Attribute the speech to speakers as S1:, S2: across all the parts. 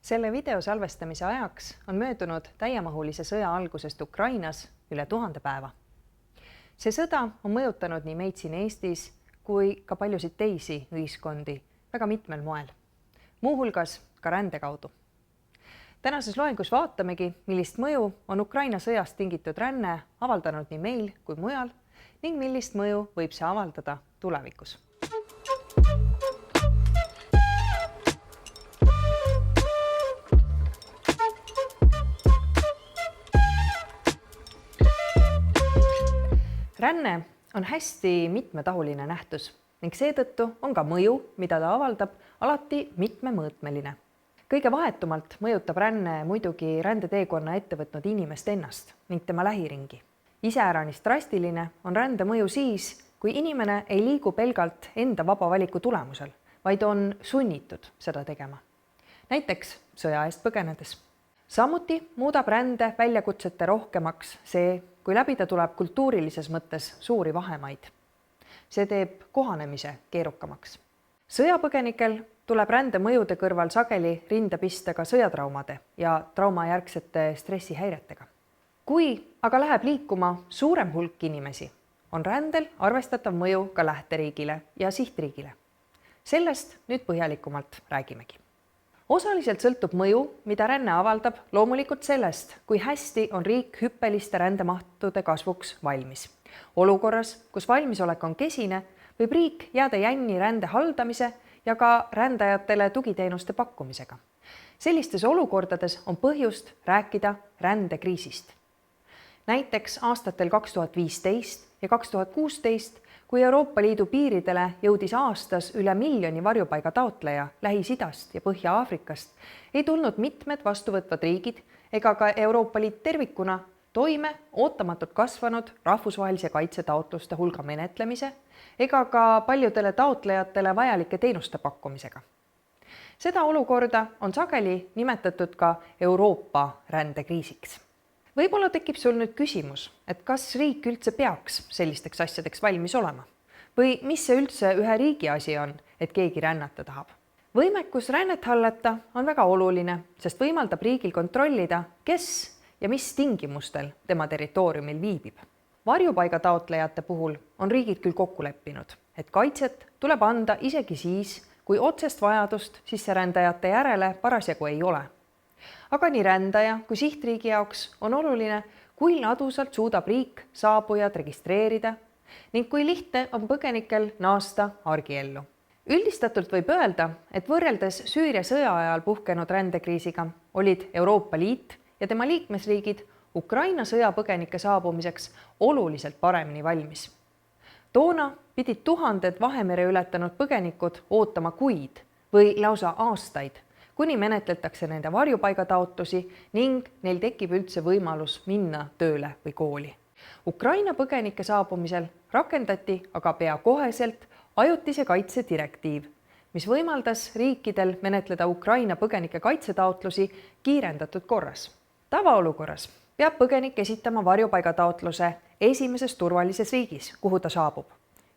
S1: Selle video salvestamise ajaks on möödunud täiemahulise sõja algusest Ukrainas üle 1000 päeva. See sõda on mõjutanud nii meid siin Eestis kui ka paljusid teisi ühiskondi väga mitmel moel, muuhulgas ka rände kaudu. Tänases loengus vaatamegi, millist mõju on Ukraina sõjast tingitud ränne avaldanud nii meil kui mujal ning millist mõju võib see avaldada tulevikus. Ränne on hästi mitmetahuline nähtus ning seetõttu on ka mõju, mida ta avaldab, alati mitmemõõtmeline. Kõige vahetumalt mõjutab ränne muidugi rändeteekonna ette võtnud inimest ennast ning tema lähiringi. Iseäranis drastiline on rände mõju siis, kui inimene ei liigu pelgalt enda vaba valiku tulemusel, vaid on sunnitud seda tegema. Näiteks sõja eest põgenedes. Samuti muudab rände väljakutsete rohkemaks see, kui läbida tuleb kultuurilises mõttes suuri vahemaid. See teeb kohanemise keerukamaks. Sõjapõgenikel tuleb rände mõjude kõrval sageli rinda pista ka sõjatraumade ja traumajärgsete stressihäiretega. Kui aga läheb liikuma suurem hulk inimesi, on rändel arvestatav mõju ka lähteriigile ja sihtriigile. Sellest nüüd põhjalikumalt räägimegi. Osaliselt sõltub mõju, mida ränne avaldab, loomulikult sellest, kui hästi on riik hüppeliste rändemahtude kasvuks valmis. Olukorras, kus valmisolek on kesine, võib riik jääda jänni rände haldamise ja ka rändajatele tugiteenuste pakkumisega. Sellistes olukordades on põhjust rääkida rändekriisist. Näiteks aastatel 2015 ja 2016, kui Euroopa Liidu piiridele jõudis aastas üle 1 miljoni varjupaiga taotleja Lähis-Idast ja Põhja-Aafrikast, ei tulnud mitmed vastuvõtvad riigid ega ka Euroopa Liit tervikuna toime ootamatult kasvanud rahvusvahelise kaitse taotluste hulga menetlemise ega ka paljudele taotlejatele vajalike teenuste pakkumisega. Seda olukorda on sageli nimetatud ka Euroopa rändekriisiks. Võib-olla tekib sul nüüd küsimus, et kas riik üldse peaks sellisteks asjadeks valmis olema? Või mis see üldse ühe riigi asi on, et keegi rännata tahab? Võimekus rännet hallata on väga oluline, sest võimaldab riigil kontrollida, kes ja mis tingimustel tema territooriumil viibib. Varjupaiga taotlejate puhul on riigid küll kokku leppinud, et kaitset tuleb anda isegi siis, kui otsest vajadust sisserändajate järele parasjagu ei ole. Aga nii rändaja kui sihtriigi jaoks on oluline, kui ladusalt suudab riik saabujad registreerida ning kui lihtne on põgenikel naasta argiellu. Üldistatult võib öelda, et võrreldes Süüria sõja ajal puhkenud rändekriisiga olid Euroopa Liit ja tema liikmesriigid Ukraina sõjapõgenike saabumiseks oluliselt paremini valmis. Toona pidid tuhanded Vahemere ületanud põgenikud ootama kuid või lausa aastaid, kuni menetletakse nende varjupaigataotlusi ning neil tekib üldse võimalus minna tööle või kooli. Ukraina põgenike saabumisel rakendati aga pea koheselt ajutise kaitse direktiiv, mis võimaldas riikidel menetleda Ukraina põgenike kaitsetaotlusi kiirendatud korras. Tavaolukorras peab põgenik esitama varjupaigataotluse esimeses turvalises riigis, kuhu ta saabub,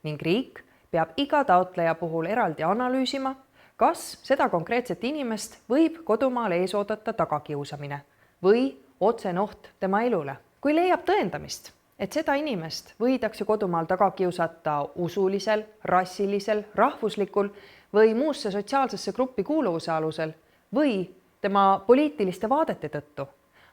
S1: ning riik peab iga taotleja puhul eraldi analüüsima, kas seda konkreetset inimest võib kodumaal ees oodata tagakiusamine või otsene oht tema elule. Kui leiab tõendamist, et seda inimest võidakse kodumaal taga kiusata usulisel, rassilisel, rahvuslikul või muusse sotsiaalsesse gruppi kuuluvuse alusel või tema poliitiliste vaadete tõttu,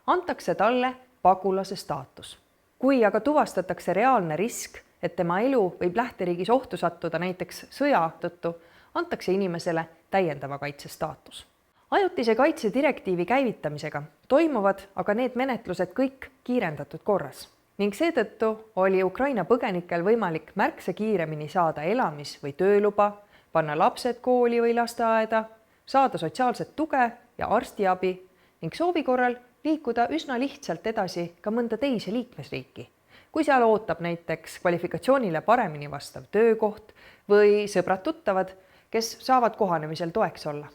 S1: antakse talle pagulase staatus. Kui aga tuvastatakse reaalne risk, et tema elu võib lähteriigis ohtu sattuda näiteks sõja tõttu, antakse inimesele täiendava kaitse staatus. Ajutise kaitse direktiivi käivitamisega toimuvad aga need menetlused kõik kiirendatud korras ning seetõttu oli Ukraina põgenikel võimalik märksa kiiremini saada elamis- või tööluba, panna lapsed kooli või lasteaeda, saada sotsiaalset tuge ja arstiabi ning soovi korral liikuda üsna lihtsalt edasi ka mõnda teise liikmesriiki, kui seal ootab näiteks kvalifikatsioonile paremini vastav töökoht või sõbrad-tuttavad, kes saavad kohanemisel toeks olla.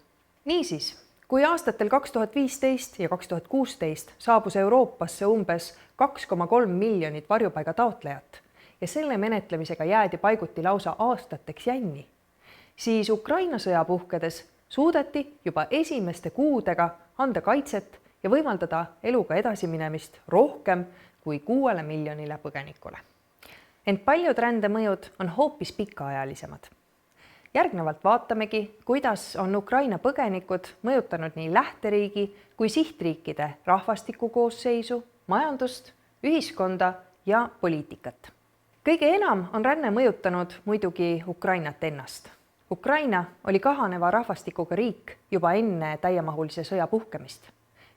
S1: Niisiis, kui aastatel 2015 ja 2016 saabus Euroopasse umbes 2,3 miljonit varjupaiga taotlejat ja selle menetlemisega jäädi paiguti lausa aastateks jänni, siis Ukraina sõja puhkedes suudeti juba esimeste kuudega anda kaitset ja võimaldada eluga edasiminemist rohkem kui 6 miljonile põgenikule. Ent paljud rändemõjud on hoopis pikaajalisemad. Järgnevalt vaatamegi, kuidas on Ukraina põgenikud mõjutanud nii lähteriigi kui sihtriikide rahvastiku koosseisu, majandust, ühiskonda ja poliitikat. Kõige enam on ränne mõjutanud muidugi Ukrainat ennast. Ukraina oli kahaneva rahvastikuga riik juba enne täiemahulise sõja puhkemist.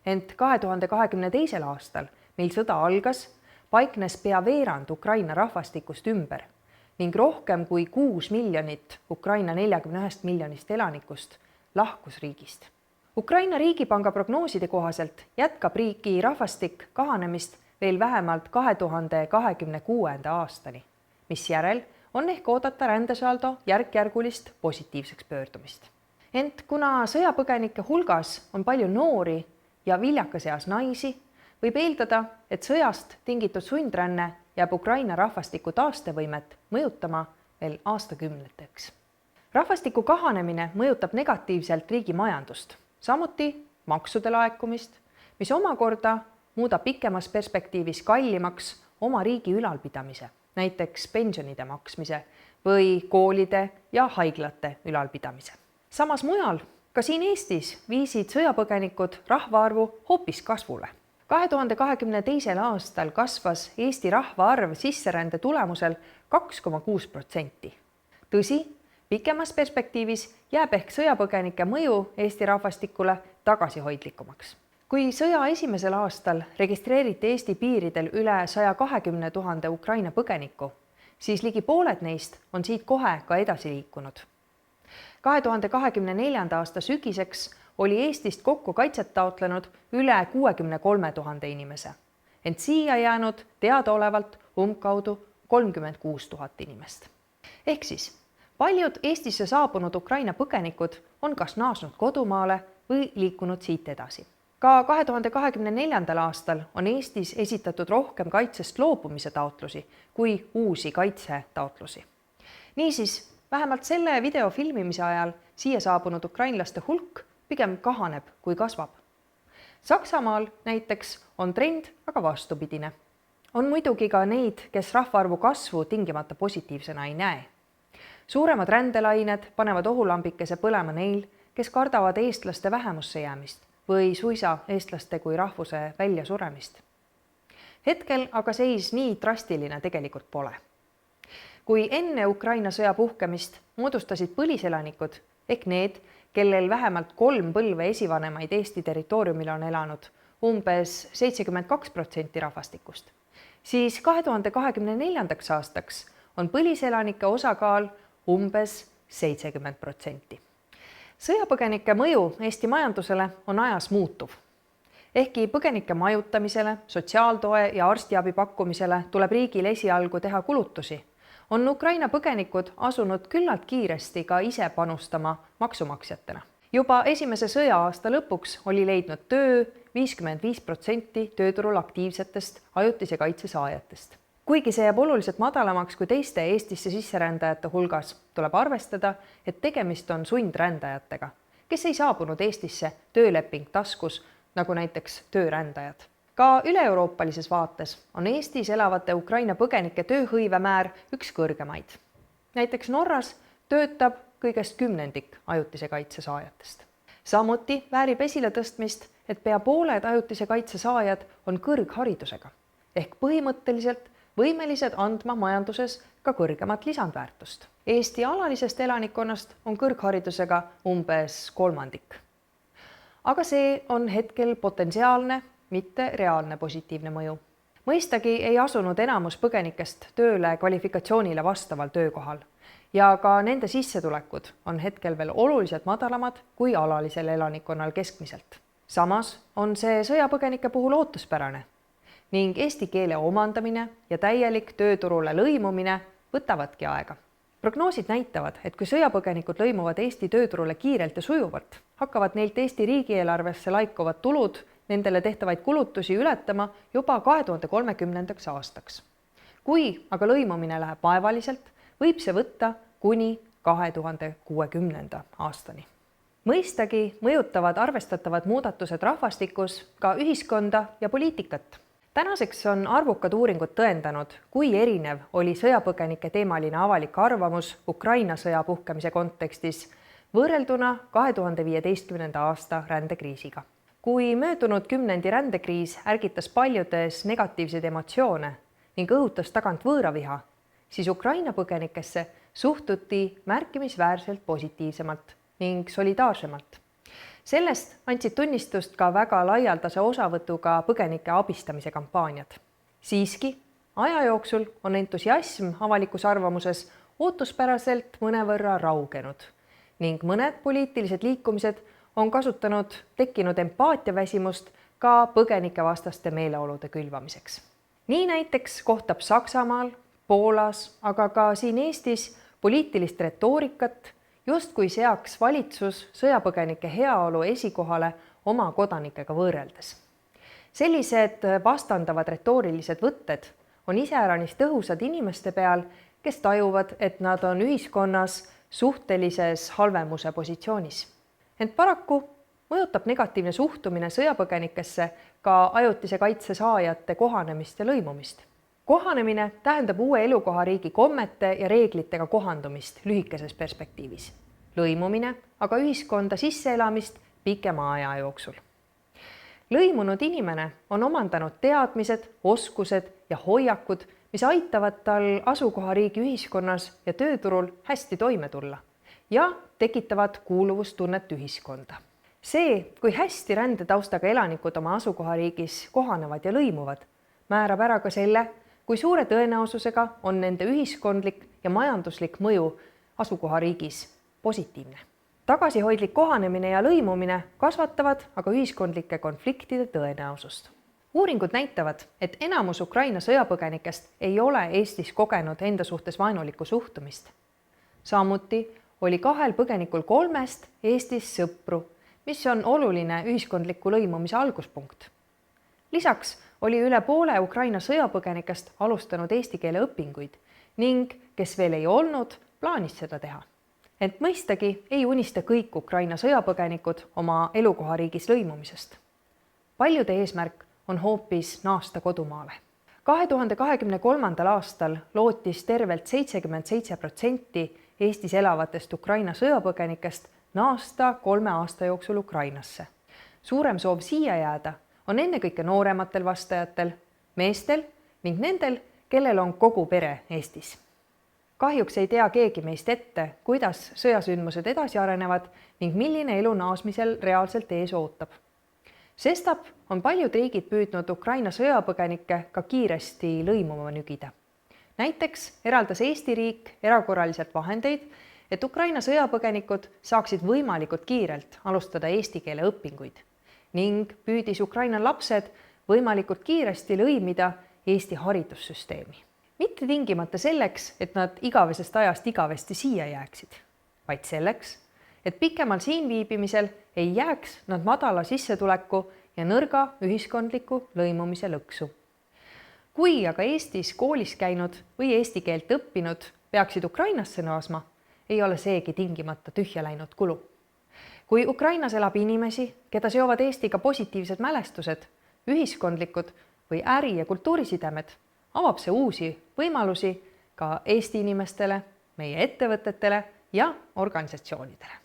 S1: Ent 2022. aastal, mil sõda algas, paiknes pea veerand Ukraina rahvastikust ümber ning rohkem kui 6 miljonit Ukraina 41 miljonist elanikust lahkus riigist. Ukraina riigipanga prognooside kohaselt jätkab riigi rahvastik kahanemist veel vähemalt 2026. aastani, misjärel on ehk oodata rändesaldo järk-järgulist positiivseks pöördumist. Ent kuna sõjapõgenike hulgas on palju noori ja viljakas eas naisi, võib eeldada, et sõjast tingitud sundränne jääb Ukraina rahvastiku taastevõimet mõjutama veel aastakümneteks. Rahvastiku kahanemine mõjutab negatiivselt riigi majandust, samuti maksude laekumist, mis omakorda muudab pikemas perspektiivis kallimaks oma riigi ülalpidamise, näiteks pensionide maksmise või koolide ja haiglate ülalpidamise. Samas mujal, ka siin Eestis, viisid sõjapõgenikud rahvaarvu hoopis kasvule. 2022. aastal kasvas Eesti rahvaarv sisserände tulemusel 2,6%. Tõsi, pikemas perspektiivis jääb ehk sõjapõgenike mõju Eesti rahvastikule tagasihoidlikumaks. Kui sõja esimesel aastal registreeriti Eesti piiridel üle 120 000 Ukraina põgenikku, siis ligi pooled neist on siit kohe ka edasi liikunud. 2024. aasta sügiseks oli Eestist kokku kaitset taotlenud üle 63 000 inimese, ent siia jäänud teadaolevalt umbkaudu 36 000 inimest. Ehk siis paljud Eestisse saabunud Ukraina põgenikud on kas naasnud kodumaale või liikunud siit edasi. Ka 2024. aastal on Eestis esitatud rohkem kaitsest loobumise taotlusi kui uusi kaitsetaotlusi. Niisiis, vähemalt selle video filmimise ajal siia saabunud ukrainlaste hulk pigem kahaneb kui kasvab. Saksamaal näiteks on trend aga vastupidine. On muidugi ka neid, kes rahvaarvu kasvu tingimata positiivsena ei näe. Suuremad rändelained panevad ohulambikese põlema neil, kes kardavad eestlaste vähemusse jäämist või suisa eestlaste kui rahvuse väljasuremist. Hetkel aga seis nii drastiline tegelikult pole. Kui enne Ukraina sõja puhkemist moodustasid põliselanikud ehk need, kellel vähemalt 3 põlve esivanemaid Eesti territooriumil on elanud, umbes 72% rahvastikust, siis 2024. aastaks on põliselanike osakaal umbes 70%. Sõjapõgenike mõju Eesti majandusele on ajas muutuv. Ehkki põgenike majutamisele, sotsiaaltoe ja arstiabi pakkumisele tuleb riigil esialgu teha kulutusi, on Ukraina põgenikud asunud küllalt kiiresti ka ise panustama maksumaksjatena. Juba esimese sõja-aasta lõpuks oli leidnud töö 55% tööturul aktiivsetest ajutise kaitse saajatest. Kuigi see jääb oluliselt madalamaks kui teiste Eestisse sisserändajate hulgas, tuleb arvestada, et tegemist on sundrändajatega, kes ei saabunud Eestisse tööleping taskus, nagu näiteks töörändajad. Ka üle-euroopalises vaates on Eestis elavate Ukraina põgenike tööhõive määr üks kõrgemaid. Näiteks Norras töötab kõigest 10% ajutise kaitse saajatest. Samuti väärib esile tõstmist, et pea pooled ajutise kaitse saajad on kõrgharidusega ehk põhimõtteliselt võimelised andma majanduses ka kõrgemat lisandväärtust. Eesti alalisest elanikkonnast on kõrgharidusega umbes 1/3. Aga see on hetkel potentsiaalne, mitte reaalne positiivne mõju. Mõistagi ei asunud enamus põgenikest tööle kvalifikatsioonile vastaval töökohal ja ka nende sissetulekud on hetkel veel oluliselt madalamad kui alalisel elanikkonnal keskmiselt. Samas on see sõjapõgenike puhul ootuspärane ning eesti keele omandamine ja täielik tööturule lõimumine võtavadki aega. Prognoosid näitavad, et kui sõjapõgenikud lõimuvad Eesti tööturule kiirelt ja sujuvalt, hakkavad neilt Eesti riigieelarvesse laikuvad tulud nendele tehtavaid kulutusi ületama juba 2030. aastaks. Kui aga lõimumine läheb vaevaliselt, võib see võtta kuni 2060. aastani. Mõistagi mõjutavad arvestatavad muudatused rahvastikus ka ühiskonda ja poliitikat. Tänaseks on arvukad uuringud tõendanud, kui erinev oli sõjapõgenike teemaline avalik arvamus Ukraina sõja puhkemise kontekstis võrrelduna 2015. aasta rändekriisiga. Kui möödunud kümnendi rändekriis ärgitas paljudes negatiivseid emotsioone ning õhutas tagant võõraviha, siis Ukraina põgenikesse suhtuti märkimisväärselt positiivsemalt ning solidaarsemalt. Sellest andsid tunnistust ka väga laialdase osavõtuga põgenike abistamise kampaaniad. Siiski, aja jooksul on entusiasm avalikus arvamuses ootuspäraselt mõnevõrra raugenud ning mõned poliitilised liikumised on kasutanud tekkinud empaatiaväsimust ka põgenikevastaste meeleolude külvamiseks. Nii näiteks kohtab Saksamaal, Poolas, aga ka siin Eestis poliitilist retoorikat, justkui seaks valitsus sõjapõgenike heaolu esikohale oma kodanikega võrreldes. Sellised vastandavad retoorilised võtted on iseäranis tõhusad inimeste peal, kes tajuvad, et nad on ühiskonnas suhtelises halvemuse positsioonis. Ent paraku mõjutab negatiivne suhtumine sõjapõgenikesse ka ajutise kaitse saajate kohanemist ja lõimumist. Kohanemine tähendab uue elukohariigi kommete ja reeglitega kohandumist lühikeses perspektiivis. Lõimumine aga ühiskonda sisseelamist pikema aja jooksul. Lõimunud inimene on omandanud teadmised, oskused ja hoiakud, mis aitavad tal asukohariigi ühiskonnas ja tööturul hästi toime tulla ja tekitavad kuuluvustunnet ühiskonda. See, kui hästi rändetaustaga elanikud oma asukohariigis kohanevad ja lõimuvad, määrab ära ka selle, kui suure tõenäosusega on nende ühiskondlik ja majanduslik mõju asukohariigis positiivne. Tagasihoidlik kohanemine ja lõimumine kasvatavad aga ühiskondlike konfliktide tõenäosust. Uuringud näitavad, et enamus Ukraina sõjapõgenikest ei ole Eestis kogenud enda suhtes vaenulikku suhtumist. Samuti oli 2 põgenikul 3 Eestis sõpru, mis on oluline ühiskondliku lõimumise alguspunkt. Lisaks oli üle poole Ukraina sõjapõgenikest alustanud eesti keele õpinguid ning kes veel ei olnud, plaanis seda teha. Ent mõistagi ei unista kõik Ukraina sõjapõgenikud oma elukohariigis lõimumisest. Paljude eesmärk on hoopis naasta kodumaale. 2023. aastal lootis tervelt 77% Eestis elavatest Ukraina sõjapõgenikest naasta 3 aasta jooksul Ukrainasse. Suurem soov siia jääda on ennekõike noorematel vastajatel, meestel ning nendel, kellel on kogu pere Eestis. Kahjuks ei tea keegi meist ette, kuidas sõjasündmused edasi arenevad ning milline elu naasmisel reaalselt ees ootab. Sestap on paljud riigid püüdnud Ukraina sõjapõgenikke ka kiiresti lõimuma nügida. Näiteks eraldas Eesti riik erakorraliselt vahendeid, et Ukraina sõjapõgenikud saaksid võimalikult kiirelt alustada eesti keele õpinguid ning püüdis Ukraina lapsed võimalikult kiiresti lõimida Eesti haridussüsteemi. Mitte tingimata selleks, et nad igavesest ajast igavesti siia jääksid, vaid selleks, et pikemal siin viibimisel ei jääks nad madala sissetuleku ja nõrga ühiskondliku lõimumise lõksu. Kui aga Eestis koolis käinud või eesti keelt õppinud peaksid Ukrainasse naasma, ei ole seegi tingimata tühja läinud kulu. Kui Ukrainas elab inimesi, keda seovad Eestiga positiivsed mälestused, ühiskondlikud või äri- ja kultuurisidemed, avab see uusi võimalusi ka Eesti inimestele, meie ettevõtetele ja organisatsioonidele.